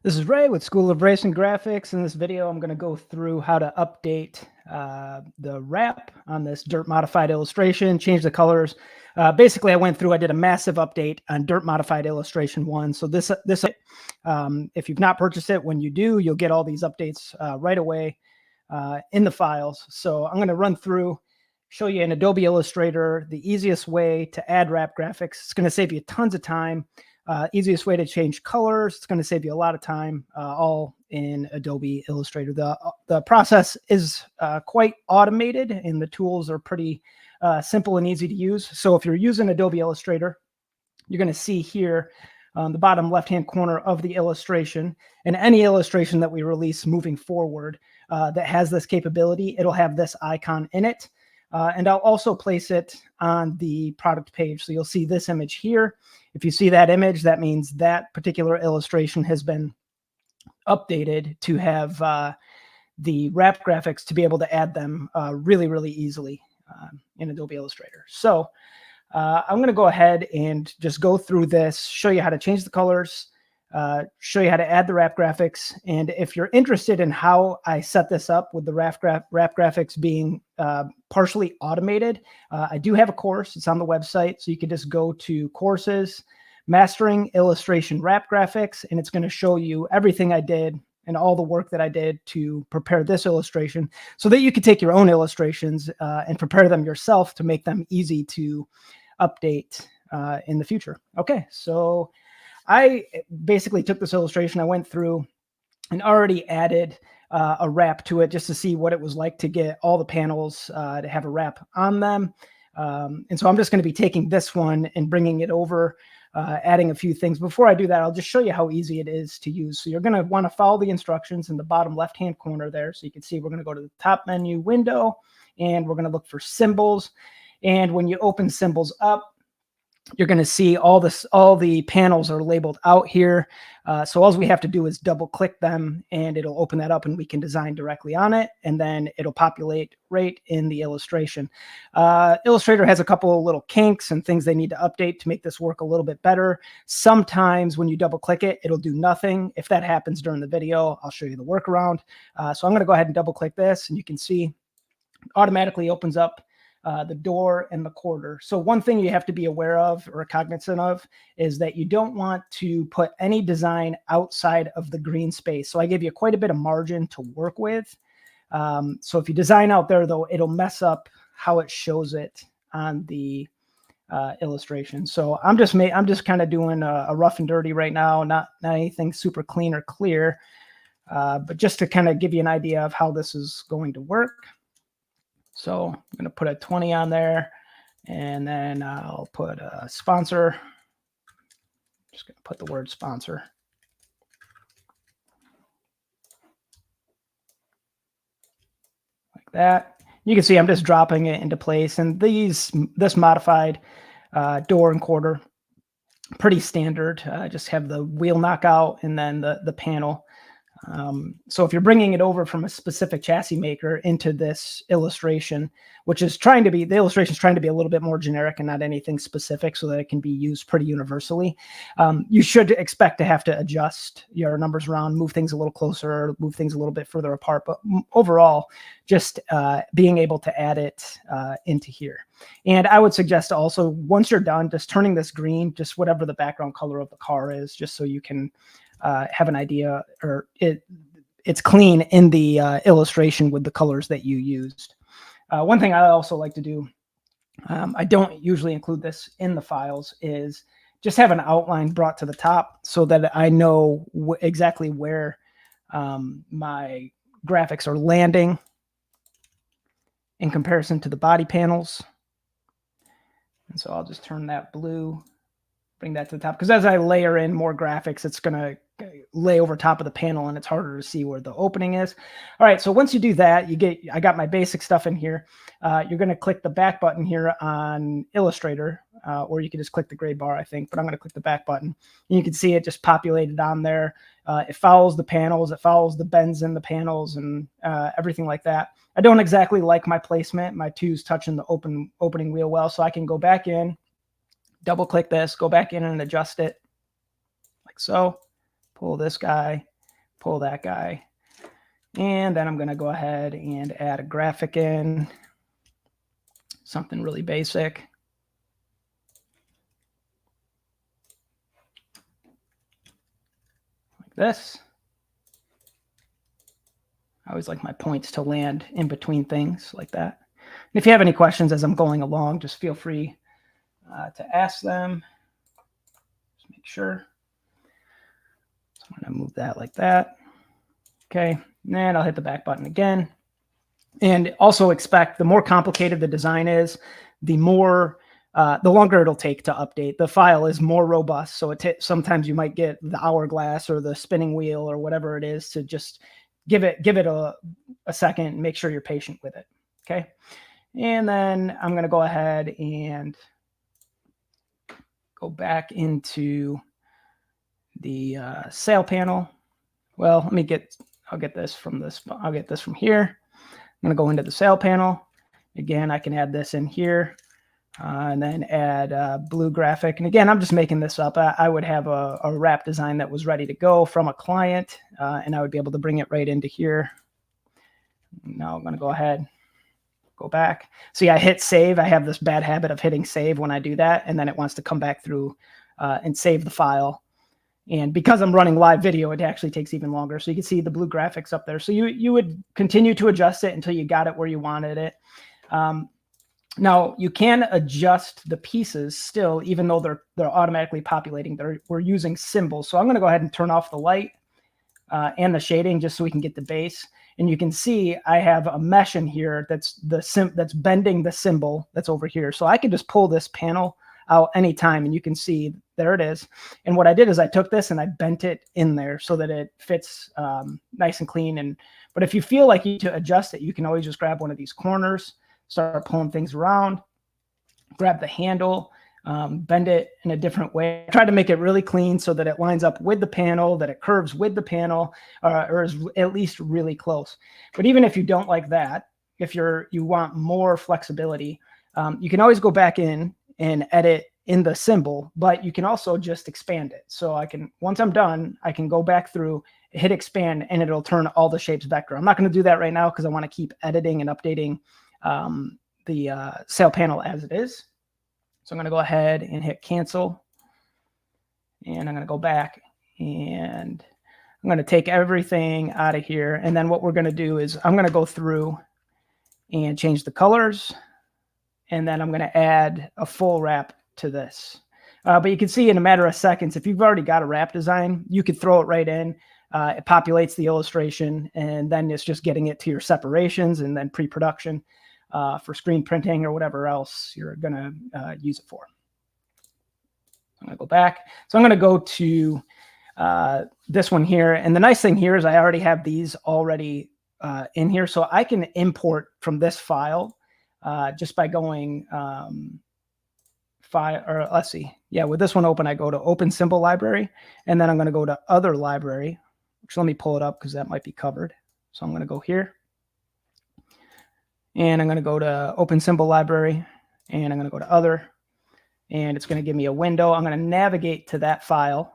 This is Ray with School of Racing Graphics. In this video, I'm going to go through how to update the wrap on this dirt modified illustration, change the colors. Basically, I did a massive update on dirt modified illustration 1. So if you've not purchased it, when you do, you'll get all these updates right away in the files. So I'm going to run through, show you in Adobe Illustrator the easiest way to add wrap graphics. It's going to save you tons of time. Easiest way to change colors. It's going to save you a lot of time, all in Adobe Illustrator. The process is quite automated, and the tools are pretty simple and easy to use. So if you're using Adobe Illustrator, you're going to see here on the bottom left-hand corner of the illustration, and any illustration that we release moving forward that has this capability, it'll have this icon in it. And I'll also place it on the product page. So you'll see this image here. If you see that image, that means that particular illustration has been updated to have the wrap graphics to be able to add them really, really easily in Adobe Illustrator. So I'm going to go ahead and just go through this, show you how to change the colors, show you how to add the wrap graphics. And if you're interested in how I set this up with the wrap graphics being partially automated, I do have a course. It's on the website. So you can just go to Courses, Mastering Illustration Wrap Graphics, and it's going to show you everything I did and all the work that I did to prepare this illustration so that you can take your own illustrations and prepare them yourself to make them easy to update in the future. Okay, so I basically took this illustration, I went through and already added a wrap to it just to see what it was like to get all the panels to have a wrap on them. And so I'm just going to be taking this one and bringing it over, adding a few things. Before I do that, I'll just show you how easy it is to use. So you're going to want to follow the instructions in the bottom left-hand corner there. So you can see we're going to go to the top menu window, and we're going to look for symbols. And when you open symbols up, you're going to see all the panels are labeled out here. So all we have to do is double click them and it'll open that up and we can design directly on it. And then it'll populate right in the illustration. Illustrator has a couple of little kinks and things they need to update to make this work a little bit better. Sometimes when you double click it, it'll do nothing. If that happens during the video, I'll show you the workaround. So I'm going to go ahead and double click this, and you can see automatically opens up the door and the quarter. So one thing you have to be aware of or cognizant of is that you don't want to put any design outside of the green space. So I gave you quite a bit of margin to work with. So if you design out there, though, it'll mess up how it shows it on the illustration. So I'm just kind of doing a rough and dirty right now, not anything super clean or clear, but just to kind of give you an idea of how this is going to work. So I'm going to put a 20 on there, and then I'll put a sponsor. Just going to put the word sponsor. Like that. You can see I'm just dropping it into place, and this modified door and quarter, pretty standard. Just have the wheel knockout and then the panel. So if you're bringing it over from a specific chassis maker into this illustration, which is the illustration is trying to be a little bit more generic and not anything specific so that it can be used pretty universally, you should expect to have to adjust your numbers around, move things a little closer, move things a little bit further apart. But overall, just being able to add it into here. And I would suggest also, once you're done, just turning this green, just whatever the background color of the car is, just so you can have an idea, or it's clean in the illustration with the colors that you used. One thing I also like to do, I don't usually include this in the files, is just have an outline brought to the top so that I know exactly where my graphics are landing in comparison to the body panels. And so I'll just turn that blue, bring that to the top, because as I layer in more graphics, it's going to lay over top of the panel and it's harder to see where the opening is. All right, so once you do that, I got my basic stuff in here. You're going to click the back button here on Illustrator, or you can just click the gray bar, I think, but I'm going to click the back button. And you can see it just populated on there. It follows the panels, it follows the bends in the panels and everything like that. I don't exactly like my placement. My two's touching the opening wheel well, so I can go back in, double click this, go back in and adjust it like so. Pull this guy, pull that guy. And then I'm going to go ahead and add a graphic in, something really basic. Like this. I always like my points to land in between things like that. And if you have any questions as I'm going along, just feel free to ask them. Just make sure. So I'm going to move that like that. Okay, and I'll hit the back button again. And also expect the more complicated the design is, the longer it'll take to update. The file is more robust, so sometimes you might get the hourglass or the spinning wheel or whatever it is to just give it a second and make sure you're patient with it. Okay, and then I'm going to go ahead and go back into the sail panel. Well, I'll get this from here. I'm going to go into the sail panel. Again, I can add this in here and then add blue graphic. And again, I'm just making this up. I would have a wrap design that was ready to go from a client, and I would be able to bring it right into here. Now I'm going to go ahead, go back. See, I hit save. I have this bad habit of hitting save when I do that, and then it wants to come back through and save the file. And because I'm running live video, it actually takes even longer. So you can see the blue graphics up there. So you would continue to adjust it until you got it where you wanted it. Now you can adjust the pieces still, even though they're automatically populating. We're using symbols. So I'm going to go ahead and turn off the light and the shading just so we can get the base. And you can see I have a mesh in here that's bending the symbol that's over here. So I can just pull this panel out anytime, and you can see there it is. And what I did is I took this and I bent it in there so that it fits nice and clean. But if you feel like you need to adjust it, you can always just grab one of these corners, start pulling things around, grab the handle, bend it in a different way. I try to make it really clean so that it lines up with the panel, that it curves with the panel, or is at least really close. But even if you don't like that, if you want more flexibility, you can always go back in and edit in the symbol, but you can also just expand it. So once I'm done, I can go back through, hit expand, and it'll turn all the shapes vector. I'm not going to do that right now because I want to keep editing and updating the sail panel as it is. So I'm going to go ahead and hit cancel, and I'm going to go back and I'm going to take everything out of here. And then what we're going to do is I'm going to go through and change the colors. And then I'm going to add a full wrap to this. But you can see in a matter of seconds, if you've already got a wrap design, you could throw it right in. It populates the illustration, and then it's just getting it to your separations and then pre-production for screen printing or whatever else you're going to use it for. I'm going to go back. So I'm going to go to this one here. And the nice thing here is I already have these already in here. So I can import from this file just by going let's see. Yeah, with this one open, I go to Open Symbol Library, and then I'm going to go to Other Library, which let me pull it up because that might be covered. So I'm going to go here, and I'm going to go to Open Symbol Library, and I'm going to go to Other, and it's going to give me a window. I'm going to navigate to that file,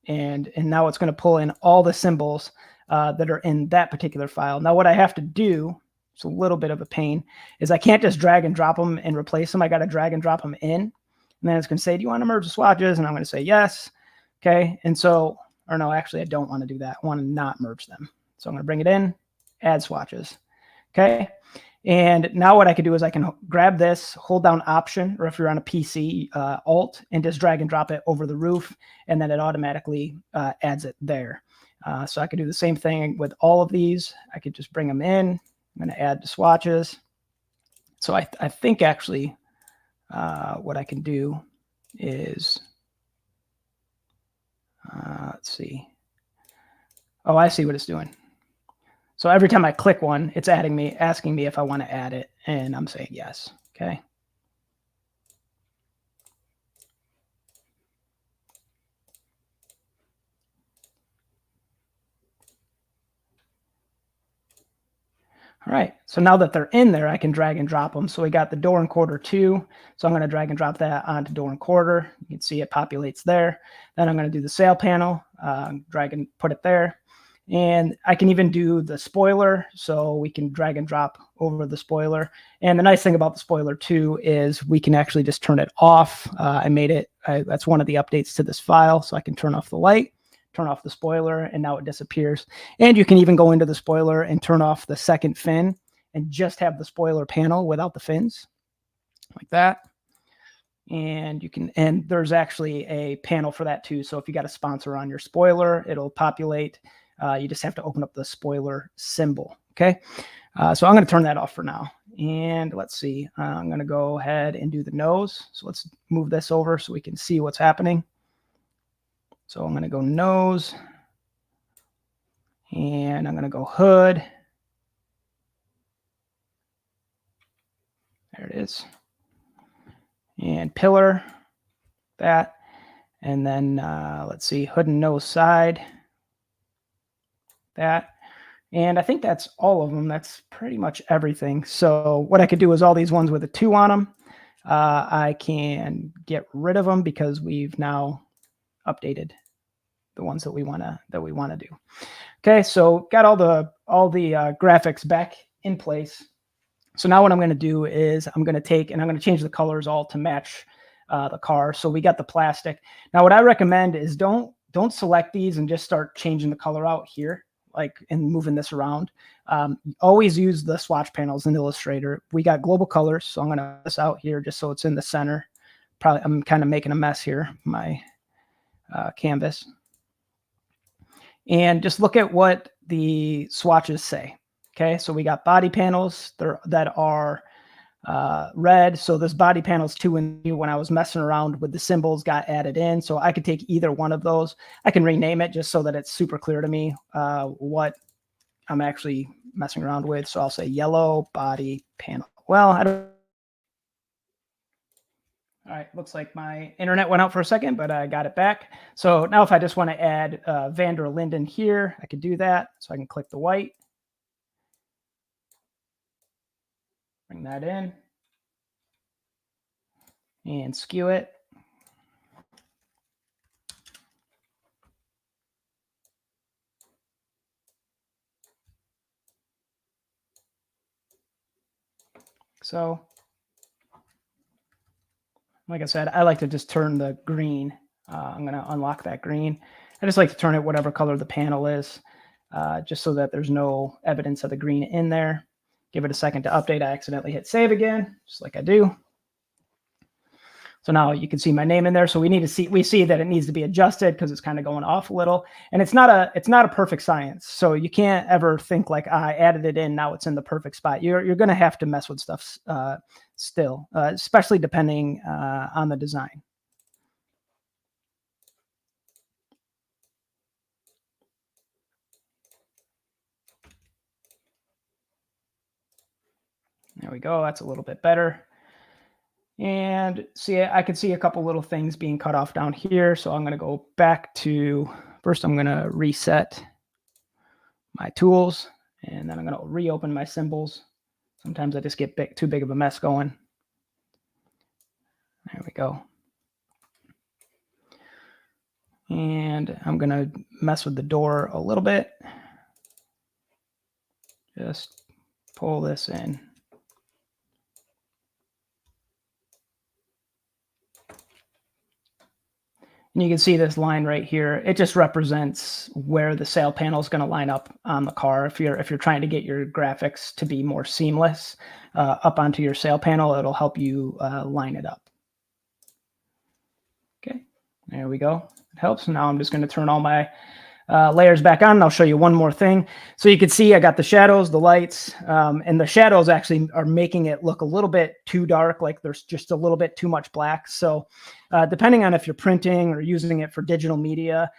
and now it's going to pull in all the symbols that are in that particular file. Now what I have to do, it's a little bit of a pain, is I can't just drag and drop them and replace them. I got to drag and drop them in. And then it's going to say, do you want to merge the swatches? And I'm going to say yes. Okay. And so, or no, actually, I don't want to do that. I want to not merge them. So I'm going to bring it in, add swatches. Okay. And now what I can do is I can grab this, hold down Option, or if you're on a PC, Alt, and just drag and drop it over the roof. And then it automatically adds it there. So I could do the same thing with all of these. I could just bring them in. I'm going to add the swatches. So I think actually what I can do is, let's see. Oh, I see what it's doing. So every time I click one, it's asking me if I want to add it, and I'm saying yes. Okay. All right, so now that they're in there, I can drag and drop them. So we got the door and quarter 2. So I'm going to drag and drop that onto door and quarter. You can see it populates there. Then I'm going to do the sail panel, drag and put it there. And I can even do the spoiler, so we can drag and drop over the spoiler. And the nice thing about the spoiler too is we can actually just turn it off. That's one of the updates to this file, so I can turn off the light, turn off the spoiler, and now it disappears. And you can even go into the spoiler and turn off the second fin and just have the spoiler panel without the fins, like that. And there's actually a panel for that too. So if you got a sponsor on your spoiler, it'll populate. You just have to open up the spoiler symbol. Okay. So I'm going to turn that off for now. And let's see, I'm going to go ahead and do the nose. So let's move this over so we can see what's happening. So I'm going to go nose, and I'm going to go hood. There it is. And pillar, that. And then let's see, hood and nose side, that. And I think that's all of them. That's pretty much everything. So what I could do is all these ones with a 2 on them, I can get rid of them because we've now updated the ones that we want to do. Okay, so got all the graphics back in place. So now what I'm going to do is I'm going to take and I'm going to change the colors all to match the car. So we got the plastic. Now what I recommend is don't select these and just start changing the color out here, like, and moving this around. Always use the swatch panels in Illustrator. We got global colors, so I'm going to put this out here just so it's in the center. Probably I'm kind of making a mess here, my canvas. And just look at what the swatches say. Okay, so we got body panels that are red. So this body panels 2 and 3, when I was messing around with the symbols, got added in. So I could take either one of those. I can rename it just so that it's super clear to me what I'm actually messing around with. So I'll say yellow body panel. Well, I don't. All right, looks like my internet went out for a second, but I got it back. So now if I just want to add Van der Linden here, I could do that. So I can click the white. Bring that in and skew it. So, like I said, I like to just turn the green. I'm going to unlock that green. I just like to turn it whatever color the panel is, just so that there's no evidence of the green in there. Give it a second to update. I accidentally hit save again, just like I do. So now you can see my name in there. So we see that it needs to be adjusted because it's kind of going off a little. And it's not a perfect science. So you can't ever think like, I added it in, now it's in the perfect spot. You're going to have to mess with stuff still, especially depending on the design. There we go. That's a little bit better. And see, I can see a couple little things being cut off down here. So I'm going to go back to, first I'm going to reset my tools, and then I'm going to reopen my symbols. Sometimes I just get too big of a mess going. There we go. And I'm going to mess with the door a little bit. Just pull this in. And you can see this line right here. It just represents where the sail panel is going to line up on the car. If you're trying to get your graphics to be more seamless up onto your sail panel, it'll help you line it up. Okay, there we go. It helps. Now I'm just going to turn all my layers back on, and I'll show you one more thing. So you can see I got the shadows, the lights, and the shadows actually are making it look a little bit too dark, like there's just a little bit too much black. So depending on if you're printing or using it for digital media,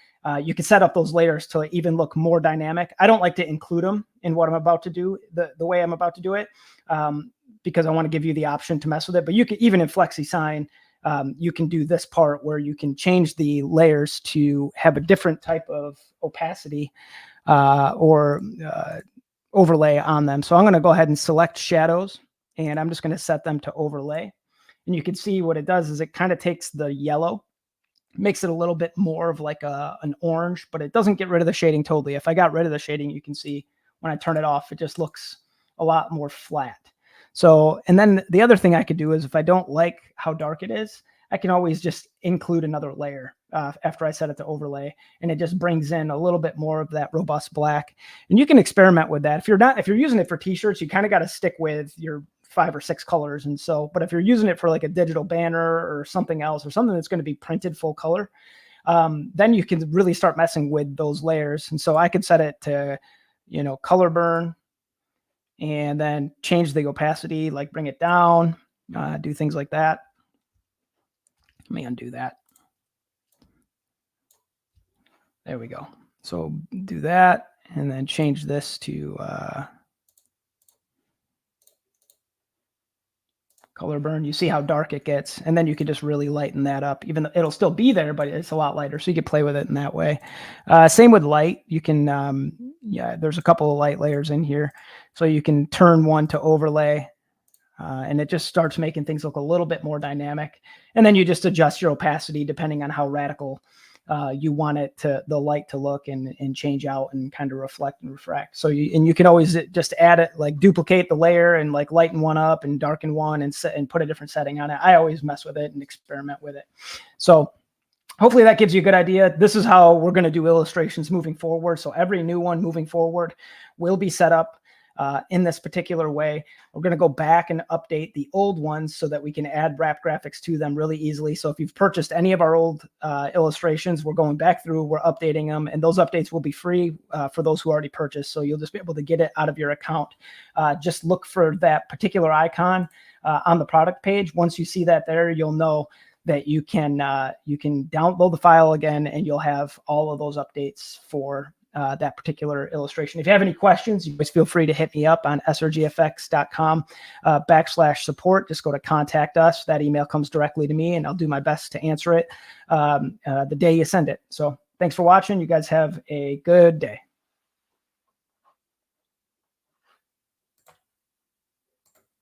you can set up those layers to even look more dynamic. I don't like to include them in what I'm about to do, the way I'm about to do it, because I want to give you the option to mess with it. But you can, even in FlexiSign, you can do this part where you can change the layers to have a different type of opacity or overlay on them. So I'm going to go ahead and select shadows, and I'm just going to set them to overlay. And you can see what it does is it kind of takes the yellow makes it a little bit more of like an orange, but it doesn't get rid of the shading totally. If I got rid of the shading, you can see when I turn it off, it just looks a lot more flat. So, and then the other thing I could do is if I don't like how dark it is, I can always just include another layer after I set it to overlay, and it just brings in a little bit more of that robust black. And you can experiment with that. If you're using it for t-shirts, you kind of got to stick with your 5 or 6 colors. And so, but if you're using it for like a digital banner or something else, or something that's going to be printed full color, then you can really start messing with those layers. And so I could set it to, color burn, and then change the opacity, like bring it down, do things like that. Let me undo that. There we go. So do that, and then change this to color burn. You see how dark it gets, and then you can just really lighten that up. Even though it'll still be there, but it's a lot lighter, so you can play with it in that way. Same with light. You can, there's a couple of light layers in here, so you can turn one to overlay, and it just starts making things look a little bit more dynamic. And then you just adjust your opacity depending on how radical you want the light to look, and change out and kind of reflect and refract. So you can always just add it, like duplicate the layer and like lighten one up and darken one and put a different setting on it. I always mess with it and experiment with it. So hopefully that gives you a good idea. This is how we're going to do illustrations moving forward. So every new one moving forward will be set up in this particular way. We're going to go back and update the old ones so that we can add wrap graphics to them really easily. So if you've purchased any of our old illustrations, we're going back through, we're updating them, and those updates will be free for those who already purchased. So you'll just be able to get it out of your account. Just look for that particular icon on the product page. Once you see that there, you'll know that you can download the file again, and you'll have all of those updates for that particular illustration. If you have any questions, you guys feel free to hit me up on srgfx.com/support. Just go to contact us. That email comes directly to me, and I'll do my best to answer it the day you send it. So thanks for watching. You guys have a good day.